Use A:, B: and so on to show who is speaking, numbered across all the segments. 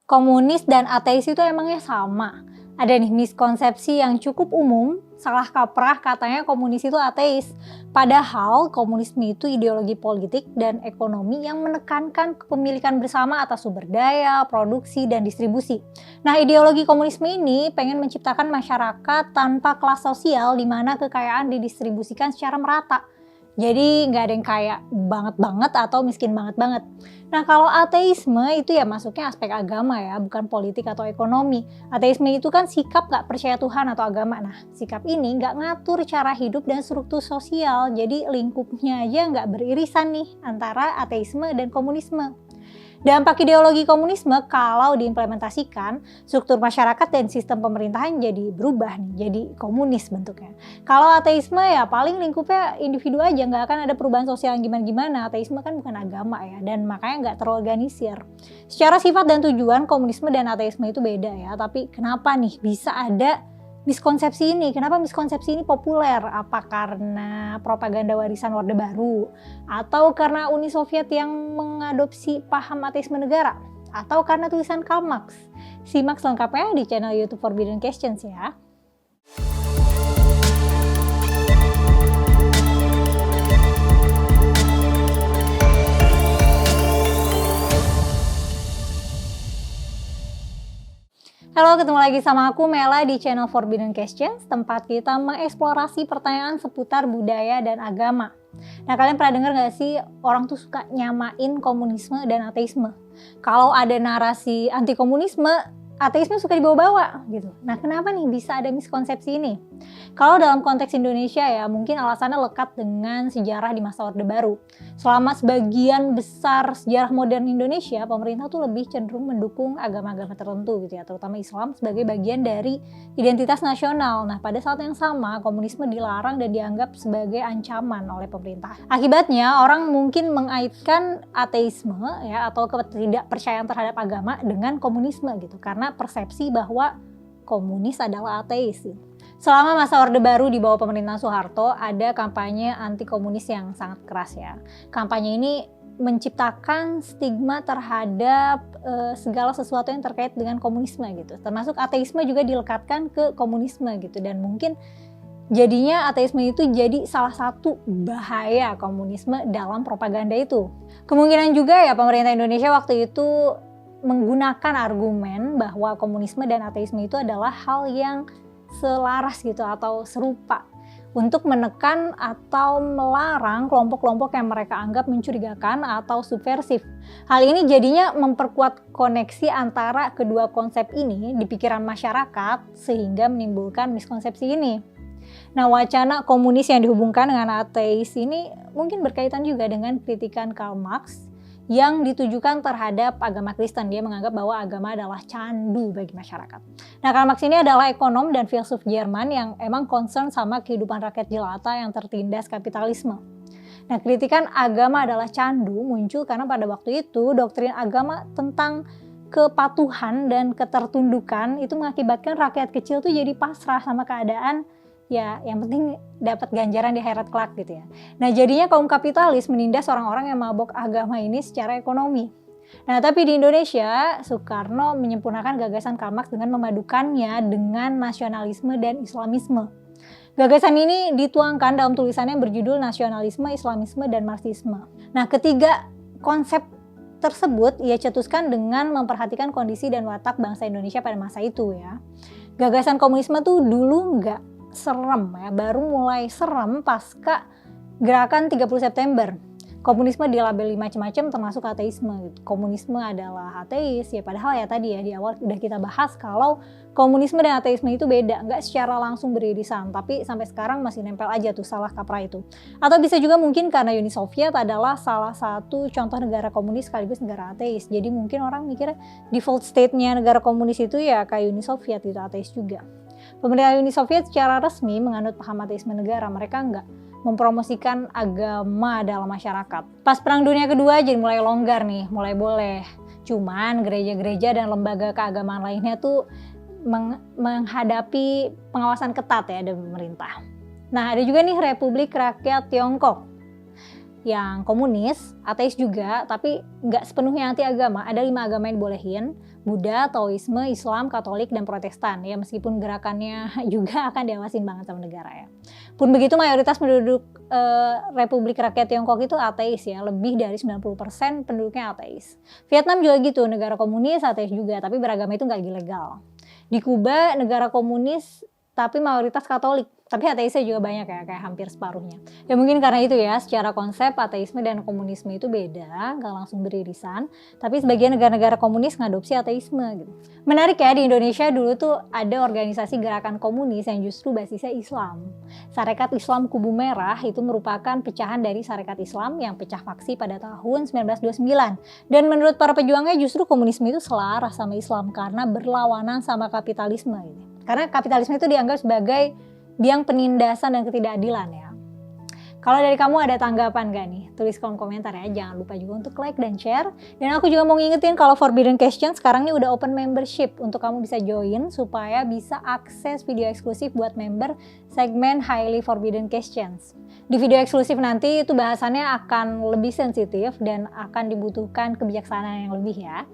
A: Komunis dan ateis itu emangnya sama? Ada nih miskonsepsi yang cukup umum, salah kaprah katanya komunis itu ateis. Padahal komunisme itu ideologi politik dan ekonomi yang menekankan kepemilikan bersama atas sumber daya, produksi, dan distribusi. Nah, ideologi komunisme ini pengen menciptakan masyarakat tanpa kelas sosial di mana kekayaan didistribusikan secara merata. Jadi nggak ada yang kaya banget-banget atau miskin banget-banget. Nah, kalau ateisme itu ya masuknya aspek agama ya, bukan politik atau ekonomi. Ateisme itu kan sikap nggak percaya Tuhan atau agama. Nah, sikap ini nggak ngatur cara hidup dan struktur sosial, jadi lingkupnya aja nggak beririsan nih antara ateisme dan komunisme. Dampak ideologi komunisme kalau diimplementasikan, struktur masyarakat dan sistem pemerintahan jadi berubah nih, jadi komunis bentuknya. Kalau ateisme ya paling lingkupnya individu aja, nggak akan ada perubahan sosial yang gimana-gimana. Ateisme kan bukan agama ya, dan makanya nggak terorganisir. Secara sifat dan tujuan, komunisme dan ateisme itu beda ya, tapi kenapa nih bisa ada miskonsepsi ini? Kenapa miskonsepsi ini populer? Apa karena propaganda warisan Orde Baru? Atau karena Uni Soviet yang mengadopsi paham ateisme negara? Atau karena tulisan Karl Marx? Simak selengkapnya di channel YouTube Forbidden Questions ya. Halo, ketemu lagi sama aku Mela di channel Forbidden Questions, tempat kita mengeksplorasi pertanyaan seputar budaya dan agama. Nah, kalian pernah dengar gak sih orang tuh suka nyamain komunisme dan ateisme? Kalau ada narasi anti komunisme, ateisme suka dibawa-bawa gitu. Nah, kenapa nih bisa ada miskonsepsi ini? Kalau dalam konteks Indonesia ya, mungkin alasannya lekat dengan sejarah di masa Orde Baru. Selama sebagian besar sejarah modern Indonesia, pemerintah tuh lebih cenderung mendukung agama-agama tertentu gitu ya, terutama Islam sebagai bagian dari identitas nasional. Nah, pada saat yang sama, komunisme dilarang dan dianggap sebagai ancaman oleh pemerintah. Akibatnya, orang mungkin mengaitkan ateisme ya atau ketidakpercayaan terhadap agama dengan komunisme gitu, karena persepsi bahwa komunis adalah ateis gitu. Selama masa Orde Baru di bawah pemerintahan Soeharto, ada kampanye anti komunis yang sangat keras ya. Kampanye ini menciptakan stigma terhadap segala sesuatu yang terkait dengan komunisme gitu. Termasuk ateisme juga dilekatkan ke komunisme gitu, dan mungkin jadinya ateisme itu jadi salah satu bahaya komunisme dalam propaganda itu. Kemungkinan juga ya pemerintah Indonesia waktu itu menggunakan argumen bahwa komunisme dan ateisme itu adalah hal yang selaras gitu atau serupa untuk menekan atau melarang kelompok-kelompok yang mereka anggap mencurigakan atau subversif. Hal ini jadinya memperkuat koneksi antara kedua konsep ini di pikiran masyarakat sehingga menimbulkan miskonsepsi ini. Nah, wacana komunis yang dihubungkan dengan ateis ini mungkin berkaitan juga dengan kritikan Karl Marx yang ditujukan terhadap agama Kristen. Dia menganggap bahwa agama adalah candu bagi masyarakat. Nah, Karl Marx ini adalah ekonom dan filsuf Jerman yang emang concern sama kehidupan rakyat jelata yang tertindas kapitalisme. Nah, kritikan agama adalah candu muncul karena pada waktu itu doktrin agama tentang kepatuhan dan ketertundukan itu mengakibatkan rakyat kecil tuh jadi pasrah sama keadaan, ya yang penting dapat ganjaran di akhirat kelak gitu ya. Nah, jadinya kaum kapitalis menindas orang-orang yang mabok agama ini secara ekonomi. Nah, tapi di Indonesia, Soekarno menyempurnakan gagasan Karl Marx dengan memadukannya dengan nasionalisme dan Islamisme. Gagasan ini dituangkan dalam tulisannya berjudul Nasionalisme, Islamisme, dan Marxisme. Nah, ketiga konsep tersebut ia cetuskan dengan memperhatikan kondisi dan watak bangsa Indonesia pada masa itu ya. Gagasan komunisme tuh dulu nggak serem ya, baru mulai serem pasca gerakan 30 September. Komunisme dilabeli macam-macam termasuk ateisme. Komunisme adalah ateis ya, padahal ya tadi ya di awal udah kita bahas kalau komunisme dan ateisme itu beda, nggak secara langsung beririsan, tapi sampai sekarang masih nempel aja tuh salah kaprah itu. Atau bisa juga mungkin karena Uni Soviet adalah salah satu contoh negara komunis sekaligus negara ateis. Jadi mungkin orang mikirnya default state-nya negara komunis itu ya kayak Uni Soviet gitu, ateis juga. Pemerintah Uni Soviet secara resmi menganut paham ateisme negara, mereka nggak mempromosikan agama dalam masyarakat. Pas Perang Dunia Kedua jadi mulai longgar nih, mulai boleh. Cuman gereja-gereja dan lembaga keagamaan lainnya tuh menghadapi pengawasan ketat ya dari pemerintah. Nah, ada juga nih Republik Rakyat Tiongkok yang komunis, ateis juga, tapi nggak sepenuhnya anti agama. Ada 5 agama yang dibolehin, Buddha, Taoisme, Islam, Katolik, dan Protestan. Ya meskipun gerakannya juga akan diawasin banget sama negara ya. Pun begitu mayoritas penduduk Republik Rakyat Tiongkok itu ateis ya, lebih dari 90% penduduknya ateis. Vietnam juga gitu, negara komunis, ateis juga, tapi beragama itu nggak ilegal. Di Kuba, negara komunis tapi mayoritas Katolik, tapi ateisnya juga banyak ya, kayak hampir separuhnya. Ya mungkin karena itu ya, secara konsep ateisme dan komunisme itu beda, nggak langsung beririsan, tapi sebagian negara-negara komunis ngadopsi ateisme gitu. Menarik ya, di Indonesia dulu tuh ada organisasi gerakan komunis yang justru basisnya Islam. Sarekat Islam Kubu Merah itu merupakan pecahan dari Sarekat Islam yang pecah faksi pada tahun 1929. Dan menurut para pejuangnya justru komunisme itu selaras sama Islam karena berlawanan sama kapitalisme gitu. Karena kapitalisme itu dianggap sebagai biang penindasan dan ketidakadilan ya. Kalau dari kamu ada tanggapan gak nih? Tulis kolom komentar ya. Jangan lupa juga untuk like dan share. Dan aku juga mau ngingetin kalau Forbidden Question sekarang ini udah open membership untuk kamu bisa join supaya bisa akses video eksklusif buat member segmen Highly Forbidden Questions. Di video eksklusif nanti itu bahasannya akan lebih sensitif dan akan dibutuhkan kebijaksanaan yang lebih ya.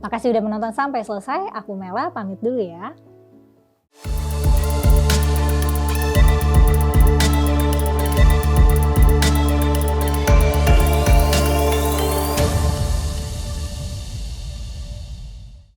A: Makasih udah menonton sampai selesai. Aku Mela pamit dulu ya.